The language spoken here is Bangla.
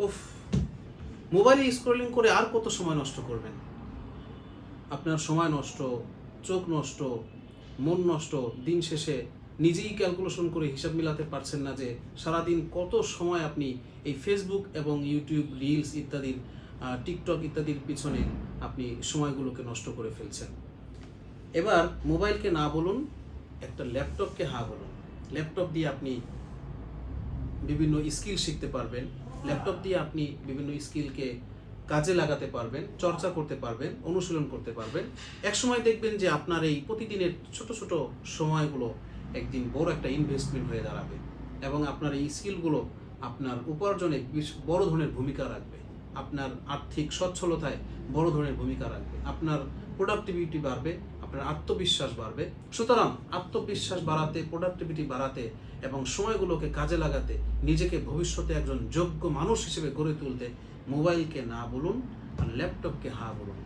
উফ, মোবাইলে স্ক্রলিং করে আর কত সময় নষ্ট করবেন? আপনার সময় নষ্ট, চোখ নষ্ট, মন নষ্ট, দিন শেষে নিজেই ক্যালকুলেশন করে হিসাব মিলাতে পারছেন না যে সারাদিন কত সময় আপনি এই ফেসবুক এবং ইউটিউব রিলস ইত্যাদির, টিকটক ইত্যাদির পিছনে আপনি সময়গুলোকে নষ্ট করে ফেলছেন। এবার মোবাইলকে না বলুন, একটা ল্যাপটপকে হা বলুন। ল্যাপটপ দিয়ে আপনি বিভিন্ন স্কিল শিখতে পারবেন, ল্যাপটপ দিয়ে আপনি বিভিন্ন স্কিলকে কাজে লাগাতে পারবেন, চর্চা করতে পারবেন, অনুশীলন করতে পারবেন। একসময় দেখবেন যে আপনার এই প্রতিদিনের ছোট ছোট সময়গুলো একদিন বড় একটা ইনভেস্টমেন্ট হয়ে দাঁড়াবে এবং আপনার এই স্কিলগুলো আপনার উপার্জনে বড় ধরনের ভূমিকা রাখবে, আপনার আর্থিক সচ্ছলতায় বড় ধরনের ভূমিকা রাখবে, আপনার প্রোডাক্টিভিটি বাড়বে, আপনার আত্মবিশ্বাস বাড়বে। সুতরাং আত্মবিশ্বাস বাড়াতে, প্রোডাক্টিভিটি বাড়াতে এবং সময়গুলোকে কাজে লাগাতে, নিজেকে ভবিষ্যতে একজন যোগ্য মানুষ হিসেবে গড়ে তুলতে মোবাইলকে না বলুন আর ল্যাপটপকে হা বলুন।